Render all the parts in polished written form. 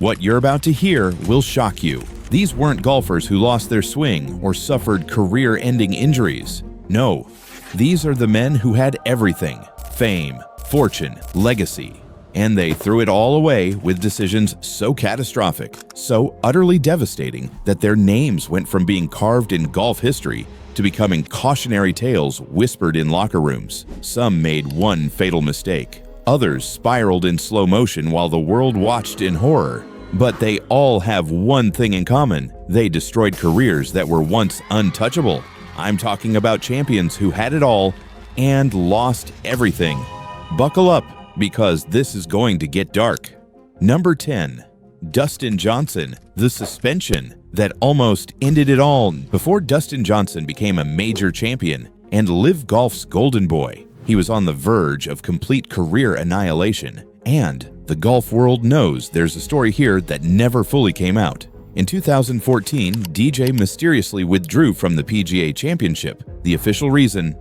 What you're about to hear will shock you. These weren't golfers who lost their swing or suffered career-ending injuries. No, these are the men who had everything: fame, fortune, legacy. And they threw it all away with decisions so catastrophic, so utterly devastating, that their names went from being carved in golf history to becoming cautionary tales whispered in locker rooms. Some made one fatal mistake. Others spiraled in slow motion while the world watched in horror. But they all have one thing in common: they destroyed careers that were once untouchable. I'm talking about champions who had it all and lost everything. Buckle up, because this is going to get dark. Number 10. Dustin Johnson, the suspension that almost ended it all. Before Dustin Johnson became a major champion and LIV Golf's golden boy, he was on the verge of complete career annihilation. And the golf world knows there's a story here that never fully came out. In 2014, DJ mysteriously withdrew from the PGA Championship. The official reason?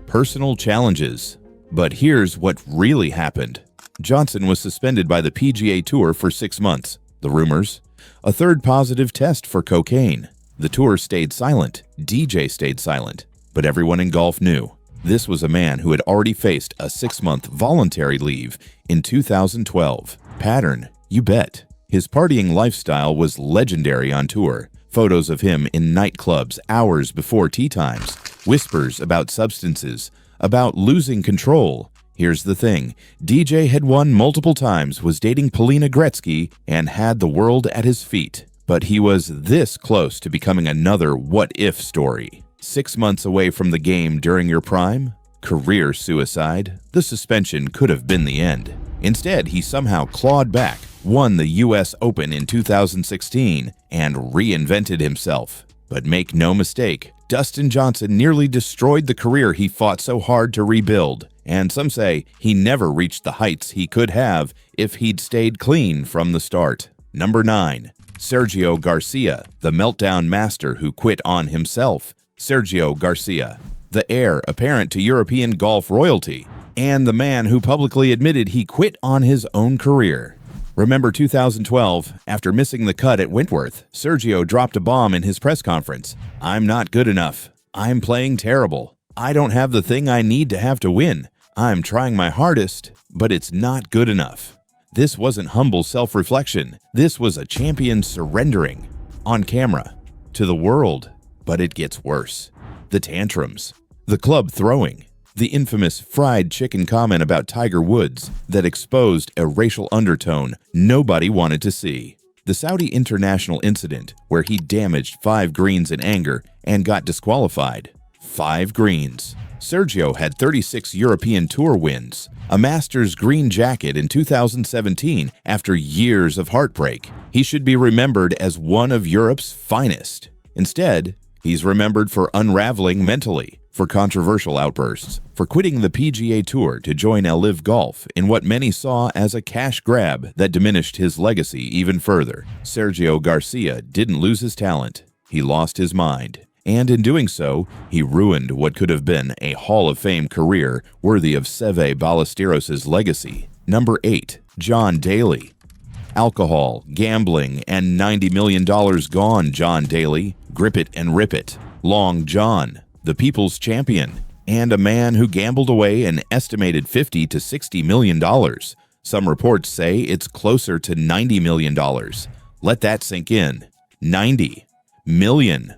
Personal challenges. But here's what really happened. Johnson was suspended by the PGA Tour for 6 months. The rumors? A third positive test for cocaine. The tour stayed silent. DJ stayed silent. But everyone in golf knew. This was a man who had already faced a 6-month voluntary leave in 2012. Pattern? You bet. His partying lifestyle was legendary on tour. Photos of him in nightclubs hours before tee times. Whispers about substances. About losing control. Here's the thing. DJ had won multiple times, was dating Polina Gretzky, and had the world at his feet. But he was this close to becoming another what-if story. 6 months away from the game during your prime? Career suicide? The suspension could have been the end. Instead, he somehow clawed back, won the US Open in 2016, and reinvented himself. But make no mistake, Dustin Johnson nearly destroyed the career he fought so hard to rebuild, and some say he never reached the heights he could have if he'd stayed clean from the start. Number 9. Sergio Garcia, the meltdown master who quit on himself. Sergio Garcia, the heir apparent to European golf royalty, and the man who publicly admitted he quit on his own career. Remember 2012, after missing the cut at Wentworth, Sergio dropped a bomb in his press conference. "I'm not good enough. I'm playing terrible. I don't have the thing I need to have to win. I'm trying my hardest, but it's not good enough." This wasn't humble self-reflection. This was a champion surrendering. On camera. To the world. But it gets worse. The tantrums. The club throwing. The infamous fried chicken comment about Tiger Woods that exposed a racial undertone nobody wanted to see. The Saudi International incident where he damaged 5 greens in anger and got disqualified. 5 greens. Sergio had 36 European Tour wins, a Masters green jacket in 2017 after years of heartbreak. He should be remembered as one of Europe's finest. Instead, he's remembered for unraveling mentally, for controversial outbursts, for quitting the PGA Tour to join LIV Golf in what many saw as a cash grab that diminished his legacy even further. Sergio Garcia didn't lose his talent. He lost his mind. And in doing so, he ruined what could have been a Hall of Fame career worthy of Seve Ballesteros' legacy. Number 8. John Daly. Alcohol, gambling, and $90 million gone, John Daly. Grip it and rip it. Long John, the people's champion, and a man who gambled away an estimated $50 to $60 million. Some reports say it's closer to $90 million. Let that sink in. $90 million.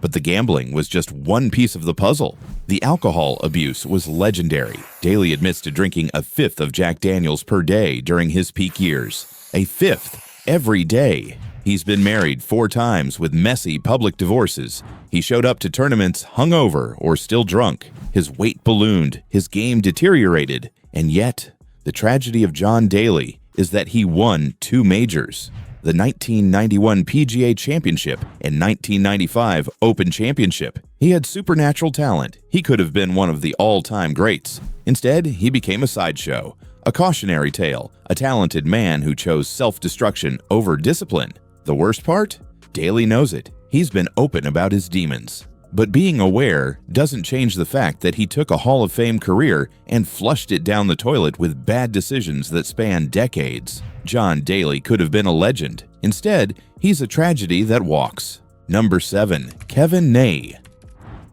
But the gambling was just one piece of the puzzle. The alcohol abuse was legendary. Daly admits to drinking a 5th of Jack Daniels per day during his peak years. A 5th every day. He's been married 4 times with messy public divorces. He showed up to tournaments hungover or still drunk. His weight ballooned, his game deteriorated, and yet, the tragedy of John Daly is that he won 2 majors. The 1991 PGA Championship and 1995 Open Championship. He had supernatural talent. He could have been one of the all-time greats. Instead, he became a sideshow, a cautionary tale, a talented man who chose self-destruction over discipline. The worst part? Daly knows it. He's been open about his demons. But being aware doesn't change the fact that he took a Hall of Fame career and flushed it down the toilet with bad decisions that span decades. John Daly could have been a legend. Instead, he's a tragedy that walks. Number 7. Kevin Na.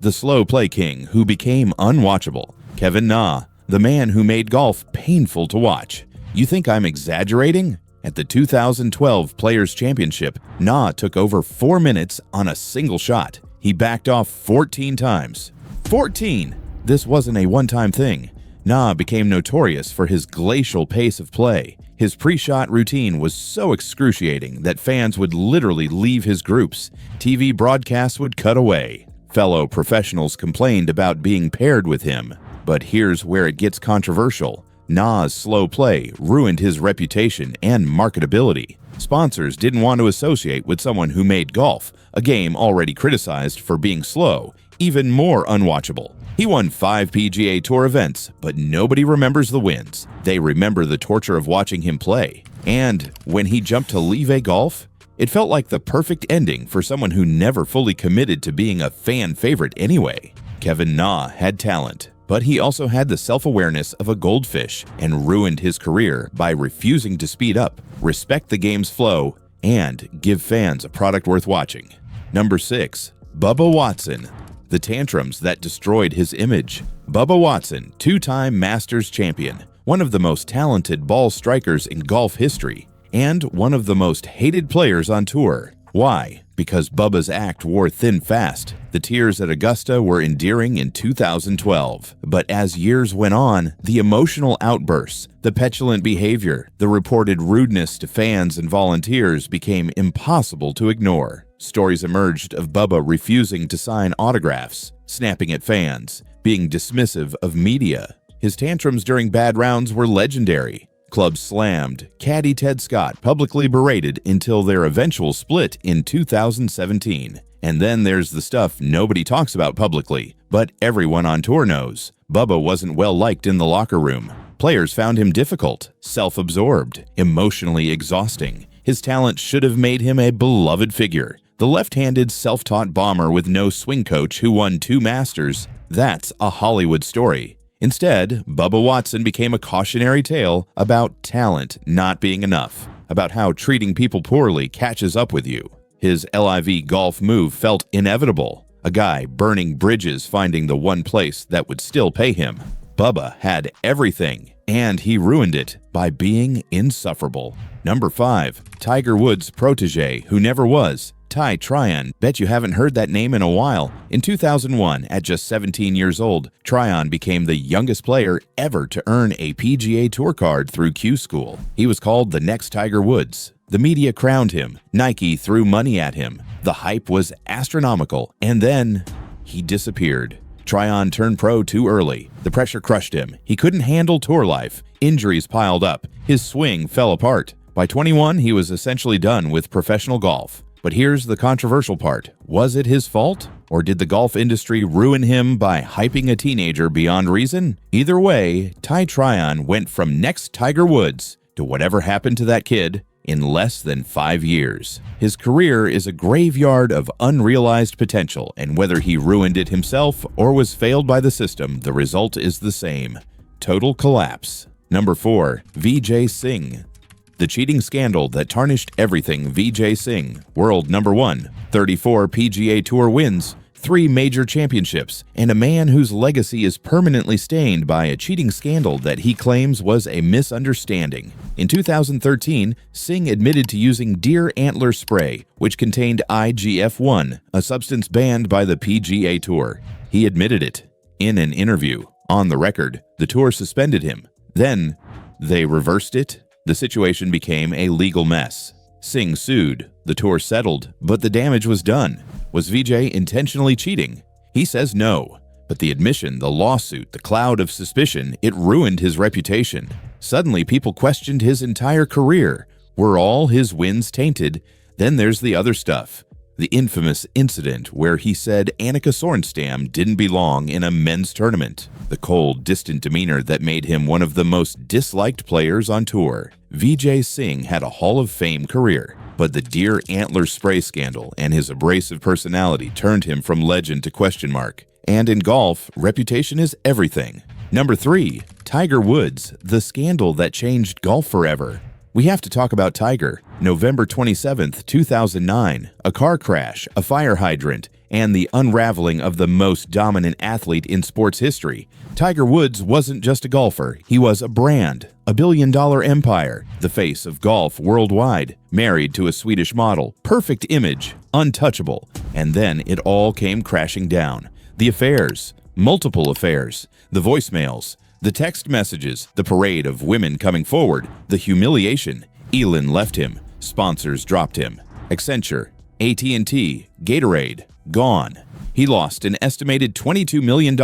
The slow play king who became unwatchable. Kevin Na, the man who made golf painful to watch. You think I'm exaggerating? At the 2012 Players' Championship, Na took over 4 minutes on a single shot. He backed off 14 times. 14! This wasn't a one-time thing. Na became notorious for his glacial pace of play. His pre-shot routine was so excruciating that fans would literally leave his groups. TV broadcasts would cut away. Fellow professionals complained about being paired with him. But here's where it gets controversial. Na's slow play ruined his reputation and marketability. Sponsors didn't want to associate with someone who made golf, a game already criticized for being slow, even more unwatchable. He won 5 PGA Tour events, but nobody remembers the wins. They remember the torture of watching him play. And when he jumped to Levee Golf, it felt like the perfect ending for someone who never fully committed to being a fan favorite anyway. Kevin Na had talent, but he also had the self-awareness of a goldfish and ruined his career by refusing to speed up, respect the game's flow, and give fans a product worth watching. Number 6. Bubba Watson. The tantrums that destroyed his image. Bubba Watson, 2-time Masters champion, one of the most talented ball strikers in golf history, and one of the most hated players on tour. Why? Because Bubba's act wore thin fast. The tears at Augusta were endearing in 2012. But as years went on, the emotional outbursts, the petulant behavior, the reported rudeness to fans and volunteers became impossible to ignore. Stories emerged of Bubba refusing to sign autographs, snapping at fans, being dismissive of media. His tantrums during bad rounds were legendary. Clubs slammed, caddy Ted Scott publicly berated until their eventual split in 2017. And then there's the stuff nobody talks about publicly, but everyone on tour knows. Bubba wasn't well liked in the locker room. Players found him difficult, self-absorbed, emotionally exhausting. His talent should have made him a beloved figure. The left-handed, self-taught bomber with no swing coach who won 2 Masters, that's a Hollywood story. Instead, Bubba Watson became a cautionary tale about talent not being enough, about how treating people poorly catches up with you. His LIV golf move felt inevitable, a guy burning bridges finding the one place that would still pay him. Bubba had everything, and he ruined it by being insufferable. Number 5. Tiger Woods' protege who never was. Ty Tryon. Bet you haven't heard that name in a while. In 2001, at just 17 years old, Tryon became the youngest player ever to earn a PGA Tour card through Q School. He was called the next Tiger Woods. The media crowned him. Nike threw money at him. The hype was astronomical. And then he disappeared. Tryon turned pro too early. The pressure crushed him. He couldn't handle tour life. Injuries piled up. His swing fell apart. By 21, he was essentially done with professional golf. But here's the controversial part. Was it his fault? Or did the golf industry ruin him by hyping a teenager beyond reason? Either way, Ty Tryon went from next Tiger Woods to whatever happened to that kid in less than 5 years. His career is a graveyard of unrealized potential, and whether he ruined it himself or was failed by the system, the result is the same. Total collapse. Number 4. Vijay Singh. The cheating scandal that tarnished everything. Vijay Singh, world number 1, 34 PGA Tour wins, 3 major championships, and a man whose legacy is permanently stained by a cheating scandal that he claims was a misunderstanding. In 2013, Singh admitted to using deer antler spray, which contained IGF-1, a substance banned by the PGA Tour. He admitted it in an interview. On the record, the tour suspended him. Then, they reversed it. The situation became a legal mess. Singh sued. The tour settled, but the damage was done. Was Vijay intentionally cheating? He says no. But the admission, the lawsuit, the cloud of suspicion, it ruined his reputation. Suddenly, people questioned his entire career. Were all his wins tainted? Then there's the other stuff. The infamous incident where he said Annika Sorenstam didn't belong in a men's tournament. The cold, distant demeanor that made him one of the most disliked players on tour. Vijay Singh had a Hall of Fame career, But the deer antler spray scandal and his abrasive personality turned him from legend to question mark. And in golf, reputation is everything. Number 3. Tiger Woods, the scandal that changed golf forever. We have to talk about Tiger. November 27, 2009, a car crash, a fire hydrant, and the unraveling of the most dominant athlete in sports history. Tiger Woods wasn't just a golfer, he was a brand, a billion-dollar empire, the face of golf worldwide, married to a Swedish model, perfect image, untouchable. And then it all came crashing down. The affairs, multiple affairs, the voicemails, the text messages, the parade of women coming forward, the humiliation. Elin left him, sponsors dropped him. Accenture, AT&T, Gatorade, gone. He lost an estimated $22 million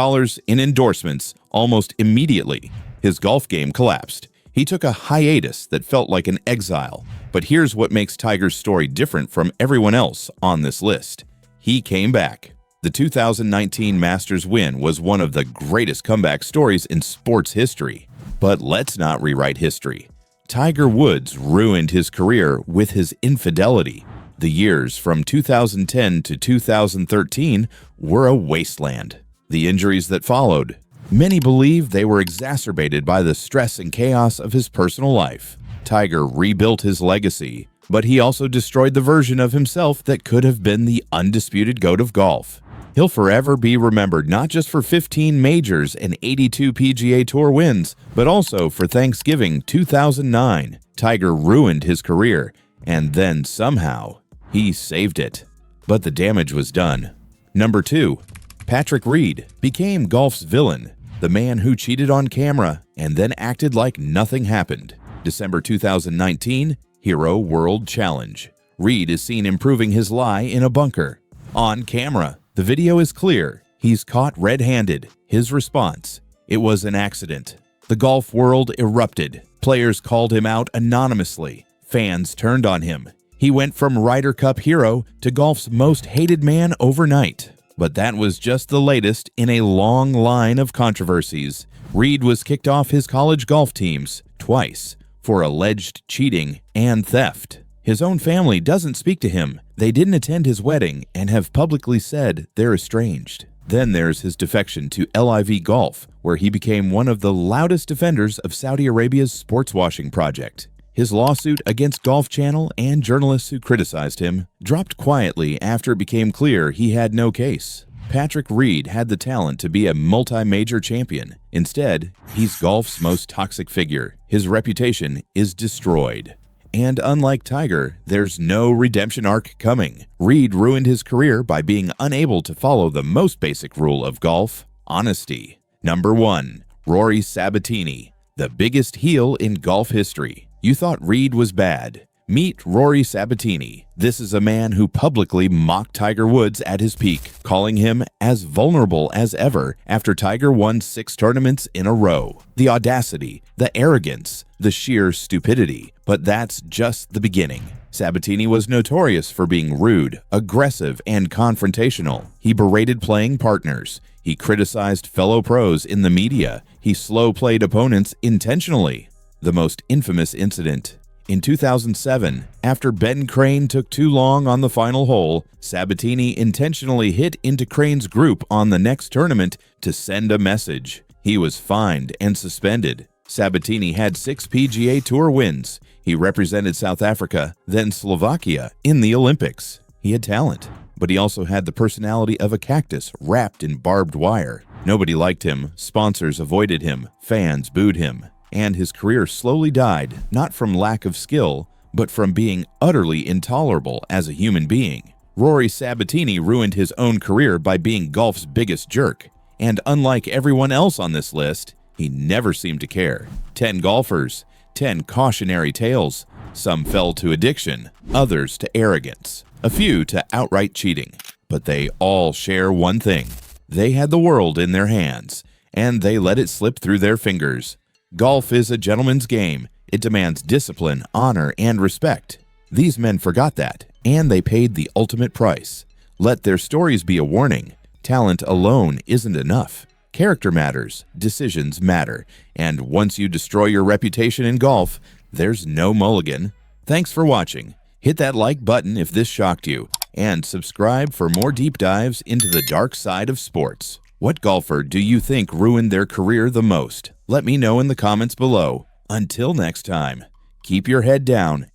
in endorsements almost immediately. His golf game collapsed. He took a hiatus that felt like an exile. But here's what makes Tiger's story different from everyone else on this list. He came back. The 2019 Masters win was one of the greatest comeback stories in sports history. But let's not rewrite history. Tiger Woods ruined his career with his infidelity. The years from 2010 to 2013 were a wasteland. The injuries that followed, many believe they were exacerbated by the stress and chaos of his personal life. Tiger rebuilt his legacy, but he also destroyed the version of himself that could have been the undisputed GOAT of golf. He'll forever be remembered not just for 15 majors and 82 PGA Tour wins, but also for Thanksgiving 2009. Tiger ruined his career, and then somehow he saved it. But the damage was done. Number 2. Patrick Reed became golf's villain, the man who cheated on camera and then acted like nothing happened. December 2019, Hero World Challenge. Reed is seen improving his lie in a bunker. On camera, the video is clear. He's caught red-handed. His response: it was an accident. The golf world erupted. Players called him out anonymously. Fans turned on him. He went from Ryder Cup hero to golf's most hated man overnight. But that was just the latest in a long line of controversies. Reed was kicked off his college golf teams twice for alleged cheating and theft. His own family doesn't speak to him. They didn't attend his wedding and have publicly said they're estranged. Then there's his defection to LIV Golf, where he became one of the loudest defenders of Saudi Arabia's sports washing project. His lawsuit against Golf Channel and journalists who criticized him dropped quietly after it became clear he had no case. Patrick Reed had the talent to be a multi-major champion. Instead, he's golf's most toxic figure. His reputation is destroyed. And unlike Tiger, there's no redemption arc coming. Reed ruined his career by being unable to follow the most basic rule of golf: honesty. Number 1. Rory Sabatini, the biggest heel in golf history. You thought Reed was bad. Meet Rory Sabatini. This is a man who publicly mocked Tiger Woods at his peak, calling him as vulnerable as ever after Tiger won 6 tournaments in a row. The audacity, the arrogance, the sheer stupidity. But that's just the beginning. Sabatini was notorious for being rude, aggressive, and confrontational. He berated playing partners. He criticized fellow pros in the media. He slow-played opponents intentionally. The most infamous incident: in 2007, after Ben Crane took too long on the final hole, Sabatini intentionally hit into Crane's group on the next tournament to send a message. He was fined and suspended. Sabatini had 6 PGA Tour wins. He represented South Africa, then Slovakia, in the Olympics. He had talent, but he also had the personality of a cactus wrapped in barbed wire. Nobody liked him, sponsors avoided him, fans booed him. And his career slowly died, not from lack of skill, but from being utterly intolerable as a human being. Rory Sabatini ruined his own career by being golf's biggest jerk. And unlike everyone else on this list, he never seemed to care. 10 golfers, 10 cautionary tales. Some fell to addiction, others to arrogance, a few to outright cheating. But they all share one thing: they had the world in their hands, and they let it slip through their fingers. Golf is a gentleman's game. It demands discipline, honor, and respect. These men forgot that, and they paid the ultimate price. Let their stories be a warning. Talent alone isn't enough. Character matters, decisions matter, and once you destroy your reputation in golf, there's no mulligan. Thanks for watching. Hit that like button if this shocked you, and subscribe for more deep dives into the dark side of sports. What golfer do you think ruined their career the most? Let me know in the comments below. Until next time, keep your head down